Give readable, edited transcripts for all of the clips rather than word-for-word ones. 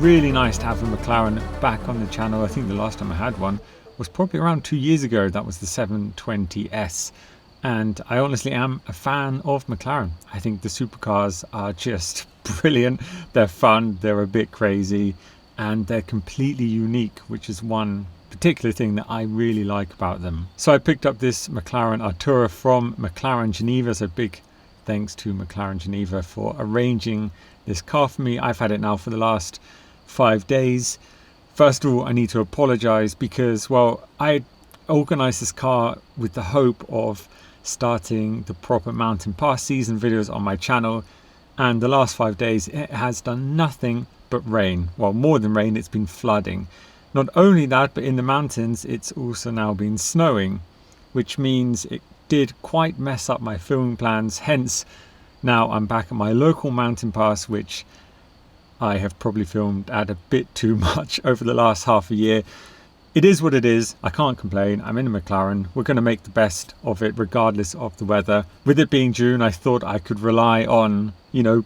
really nice to have a McLaren back on the channel. I think the last time I had one was probably around 2 years ago. That was the 720S. And I honestly am a fan of McLaren. I think the supercars are just brilliant. They're fun, they're a bit crazy, and they're completely unique, which is one particular thing that I really like about them. So I picked up this McLaren Artura from McLaren Geneva. So big thanks to McLaren Geneva for arranging this car for me. I've had it now for the last 5 days. First of all, I need to apologize because, well, I organized this car with the hope of starting the proper mountain pass season videos on my channel, and the last 5 days it has done nothing but rain. Well, more than rain, it's been flooding. Not only that, but in the mountains it's also now been snowing, which means it did quite mess up my filming plans. Hence now I'm back at my local mountain pass, which I have probably filmed at a bit too much over the last half a year. It is what it is. I can't complain. I'm in a McLaren. We're going to make the best of it regardless of the weather. With it being June, I thought I could rely on,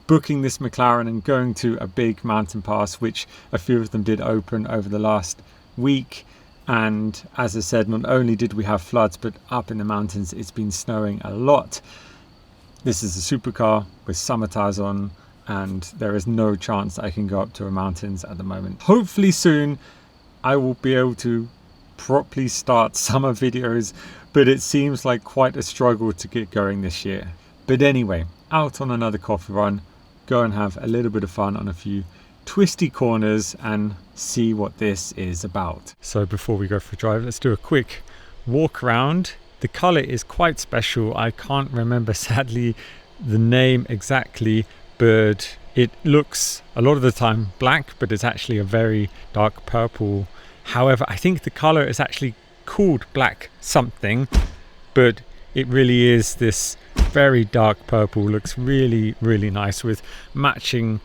booking this McLaren and going to a big mountain pass, which a few of them did open over the last week. And as I said, not only did we have floods, but up in the mountains, it's been snowing a lot. This is a supercar with summer tires on, and there is no chance that I can go up to the mountains at the moment. Hopefully soon I will be able to properly start summer videos, but it seems like quite a struggle to get going this year. But anyway, out on another coffee run, go and have a little bit of fun on a few twisty corners and see what this is about. So before we go for a drive, let's do a quick walk around. The color is quite special. I can't remember sadly the name exactly, but it looks a lot of the time black, but it's actually a very dark purple. However, I think the color is actually called black something, but it really is this very dark purple. Looks really, really nice with matching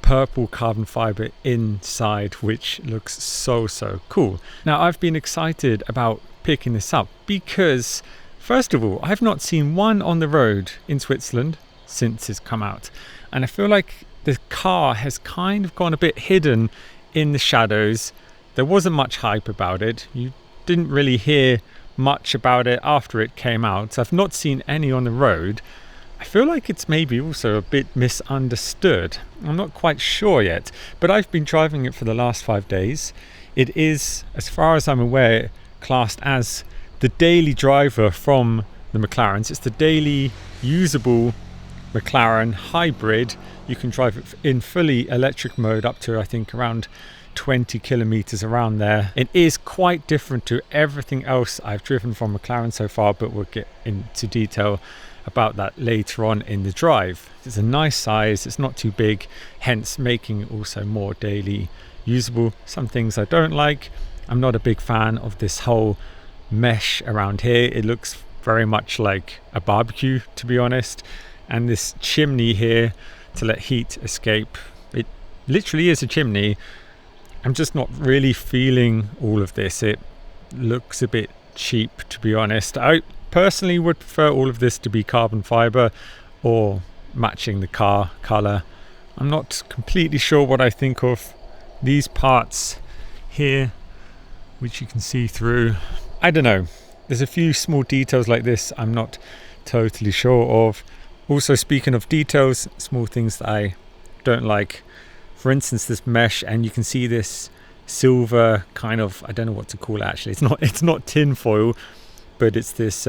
purple carbon fiber inside, which looks so cool. Now, I've been excited about picking this up because, first of all, I've not seen one on the road in Switzerland since it's come out, and I feel like the car has kind of gone a bit hidden in the shadows. There wasn't much hype about it. You didn't really hear much about it after it came out. So I've not seen any on the road. I feel like it's maybe also a bit misunderstood. I'm not quite sure yet, but I've been driving it for the last 5 days. It is, as far as I'm aware, classed as the daily driver from the McLarens. It's the daily usable McLaren hybrid. You can drive it in fully electric mode up to, I think, around 20 kilometers around there. It is quite different to everything else I've driven from McLaren so far, but we'll get into detail about that later on in the drive. It's a nice size, it's not too big, hence making it also more daily usable. Some things I don't like. I'm not a big fan of this whole mesh around here. It looks very much like a barbecue, to be honest. And this chimney here to let heat escape, it literally is a chimney. I'm just not really feeling all of this. It looks a bit cheap, to be honest. I personally would prefer all of this to be carbon fiber or matching the car color. I'm not completely sure what I think of these parts here, which you can see through. I don't know. There's a few small details like this I'm not totally sure of. Also, speaking of details, small things that I don't like. For instance, this mesh, and you can see this silver kind of, I don't know what to call it actually. It's not tin foil, but it's this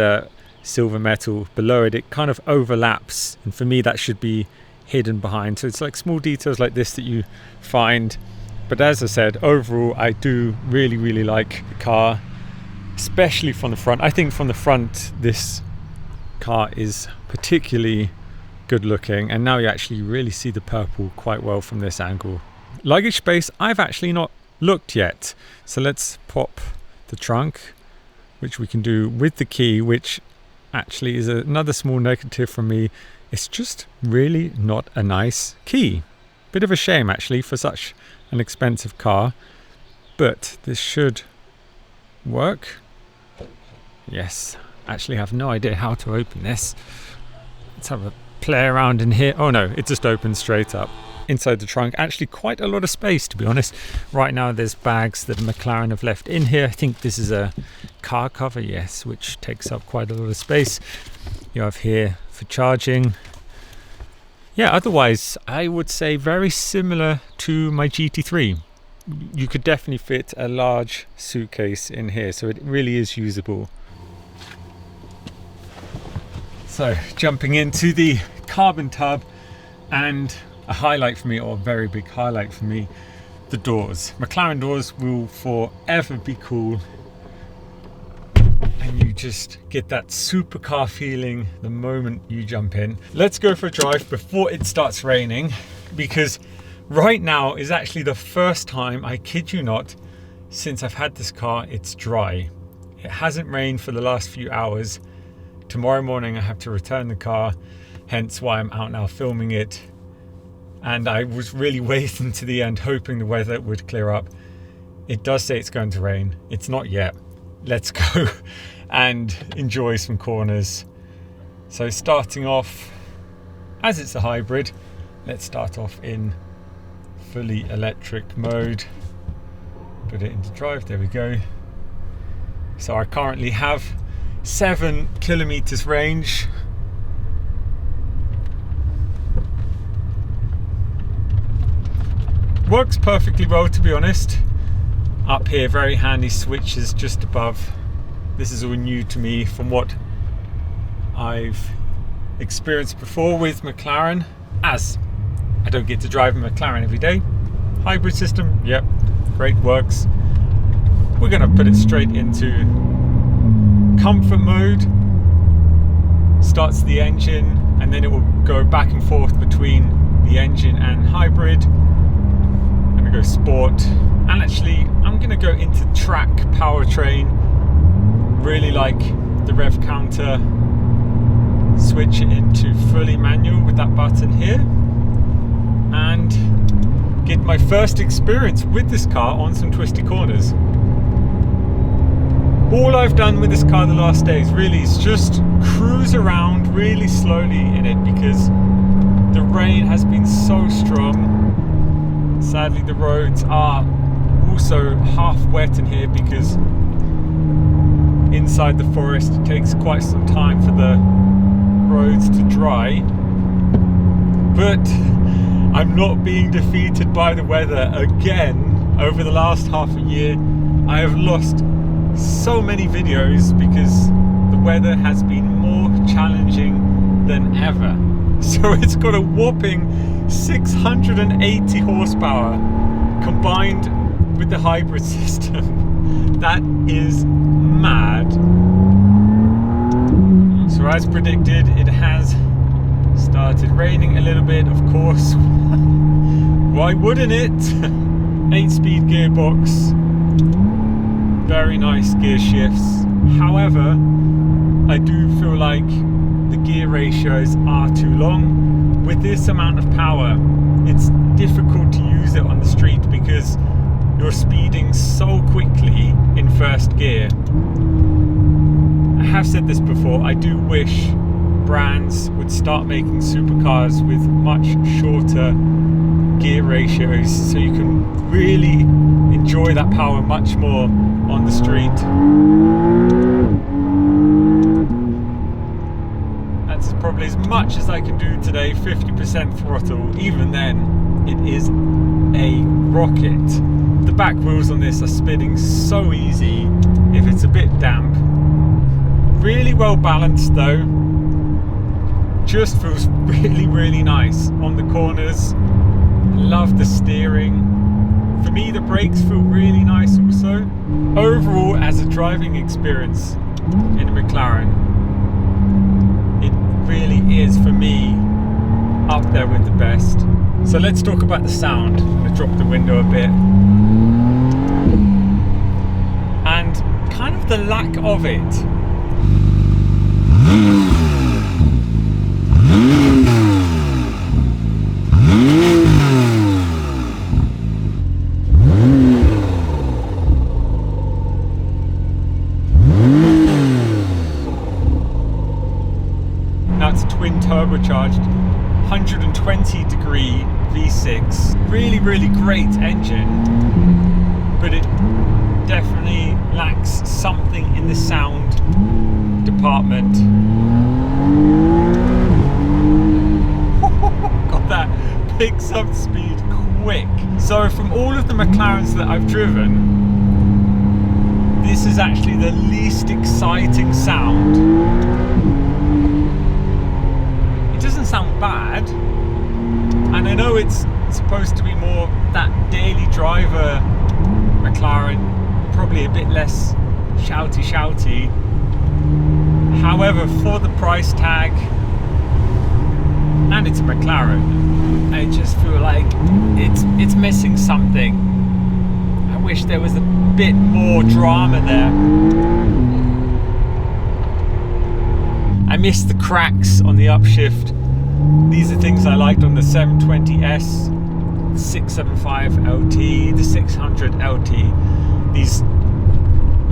silver metal below it. It kind of overlaps, and for me that should be hidden behind. So it's like small details like this that you find. But as I said, overall I do really like the car, especially from the front. I think from the front this car is particularly good looking, and now you actually really see the purple quite well from this angle. Luggage space, I've actually not looked yet, so let's pop the trunk, which we can do with the key, which actually is another small negative from me. It's just really not a nice key. Bit of a shame actually for such an expensive car, but this should work. Yes, actually have no idea how to open this. Let's have a play around in here. Oh no, it just opens straight up. inside the trunk. Actually quite a lot of space, to be honest. Right now there's bags that McLaren have left in here. I think this is a car cover, yes, which takes up quite a lot of space. You have here for charging. Yeah, otherwise I would say very similar to my GT3. You could definitely fit a large suitcase in here, so it really is usable. So jumping into the carbon tub, and a highlight for me, or a very big highlight for me, the doors. McLaren doors will forever be cool, and you just get that supercar feeling the moment you jump in. Let's go for a drive before it starts raining, because right now is actually the first time, I kid you not, since I've had this car, it's dry. It hasn't rained for the last few hours. Tomorrow morning I have to return the car, hence why I'm out now filming it. And I was really waiting to the end, hoping the weather would clear up. It does say it's going to rain. It's not yet. Let's go and enjoy some corners. So starting off, as it's a hybrid, let's start off in fully electric mode. Put it into drive, there we go. So I currently have 7 kilometers range. Works perfectly well, to be honest. Up here, very handy switches just above. This is all new to me from what I've experienced before with McLaren, as I don't get to drive a McLaren every day. Hybrid system, yep, great, works. We're gonna put it straight into comfort mode. Starts the engine, and then it will go back and forth between the engine and hybrid. I'm gonna go sport, and actually I'm gonna go into track powertrain. Really like the rev counter. Switch it into fully manual with that button here, and get my first experience with this car on some twisty corners. All I've done with this car the last days really is just cruise around really slowly in it, because the rain has been so strong. Sadly the roads are also half wet in here, because inside the forest it takes quite some time for the roads to dry. But I'm not being defeated by the weather again. Over the last half a year I have lost so many videos because the weather has been more challenging than ever. So it's got a whopping 680 horsepower combined with the hybrid system. That is mad. So as predicted, it has started raining a little bit, of course. Why wouldn't it? 8-speed gearbox. Very nice gear shifts. However, I do feel like the gear ratios are too long. With this amount of power, it's difficult to use it on the street because you're speeding so quickly in first gear. I have said this before, I do wish brands would start making supercars with much shorter gear ratios so you can really enjoy that power much more on the street. That's probably as much as I can do today, 50% throttle. Even then, it is a rocket. The back wheels on this are spinning so easy if it's a bit damp. Really well balanced though. Just feels really, really nice on the corners. Love the steering. For me, the brakes feel really nice also. Overall, as a driving experience in a McLaren, it really is, for me, up there with the best. So let's talk about the sound. I'm going to drop the window a bit. And kind of the lack of it. Now it's twin turbocharged 120-degree V6. Really great engine, but it definitely lacks something in the sound department. Got that, picks up speed quick. So from all of the McLarens that I've driven, this is actually the least exciting sound. It doesn't sound bad, and I know it's supposed to be more that daily driver McLaren, probably a bit less shouty. However, for the price tag, and it's a McLaren, I just feel like it's missing something. I wish there was a bit more drama there. I missed the cracks on the upshift. These are things I liked on the 720S, the 675 LT, the 600 LT. These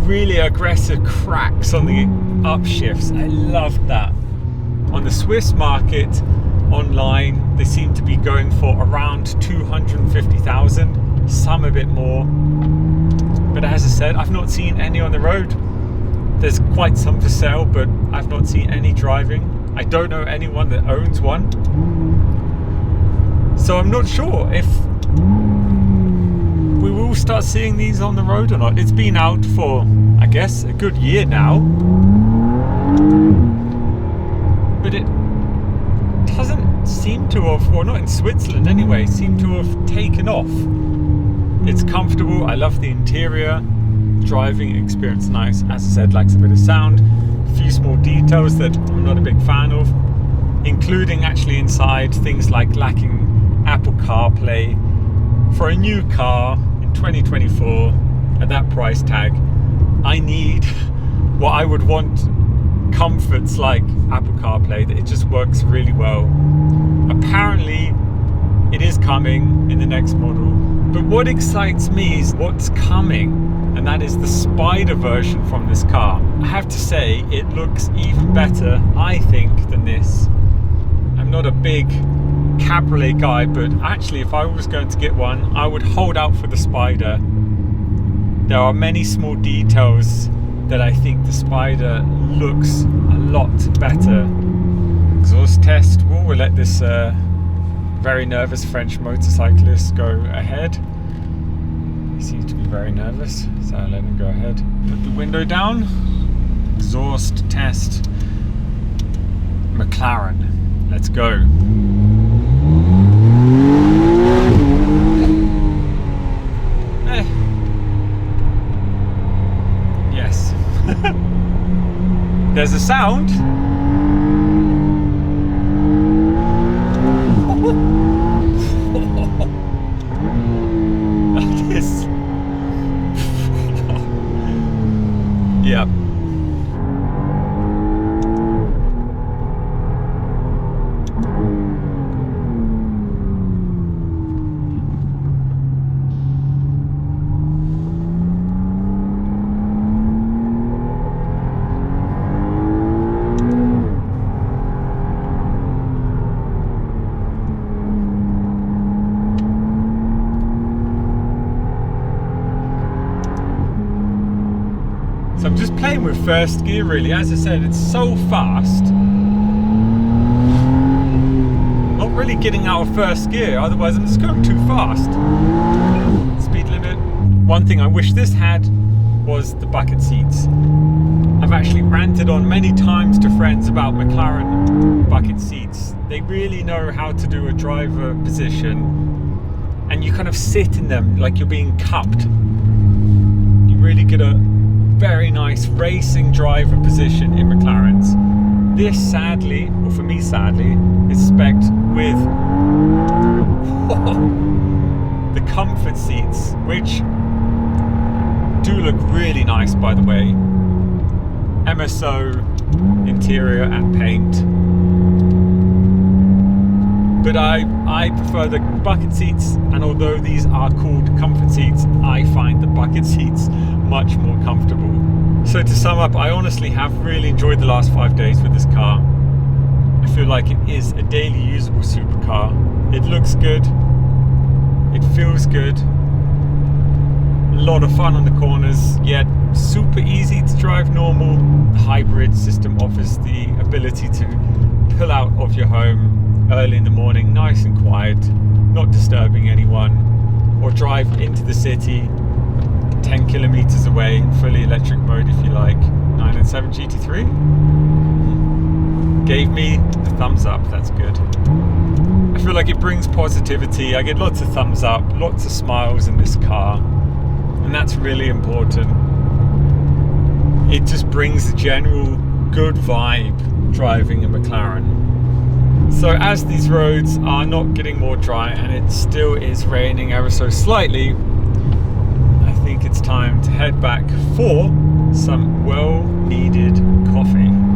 really aggressive cracks on the upshifts. I loved that. On the Swiss market, online, they seem to be going for around 250,000, some a bit more. But as I said, I've not seen any on the road. There's quite some for sale, but I've not seen any driving. I don't know anyone that owns one. So I'm not sure if we will start seeing these on the road or not. It's been out for, I guess, a good year now. But it doesn't seem to have, or not in Switzerland anyway, seem to have taken off. It's comfortable. I love the interior. Driving experience nice. As I said, lacks a bit of sound. A few small details that I'm not a big fan of, including actually inside things like lacking Apple CarPlay. For a new car in 2024 at that price tag, I need what I would want comforts like Apple CarPlay, that it just works really well. Apparently it is coming in the next model, but what excites me is what's coming, and that is the Spider version from this car. I have to say, it looks even better, I think, than this. I'm not a big cabriolet guy, but actually if I was going to get one, I would hold out for the Spider. There are many small details that I think the Spider looks a lot better. Exhaust test. We'll let this very nervous French motorcyclist go ahead. He seems to be very nervous, so I'll let him go ahead. Put the window down. Exhaust test. McLaren. Let's go. Yes. There's a sound. That is. Yeah. So I'm just playing with first gear really. As I said, it's so fast. Not really getting out of first gear, otherwise I'm just going too fast. Speed limit. One thing I wish this had was the bucket seats. I've actually ranted on many times to friends about McLaren bucket seats. They really know how to do a driver position, and you kind of sit in them like you're being cupped. You really get a very nice racing driver position in McLarens. This sadly, or for me sadly, is spec'd with the comfort seats, which do look really nice, by the way. MSO interior and paint. But I prefer the bucket seats, and although these are called comfort seats, I find the bucket seats much more comfortable. So to sum up, I honestly have really enjoyed the last 5 days with this car. I feel like it is a daily usable supercar. It looks good, it feels good, a lot of fun on the corners, yet super easy to drive normal. The hybrid system offers the ability to pull out of your home early in the morning, nice and quiet, not disturbing anyone, or drive into the city 10 kilometers away in fully electric mode if you like. 997 GT3 gave me the thumbs up, that's good. I feel like it brings positivity. I get lots of thumbs up, lots of smiles in this car, and that's really important. It just brings a general good vibe driving a McLaren. So as these roads are not getting more dry and it still is raining ever so slightly, I think it's time to head back for some well-needed coffee.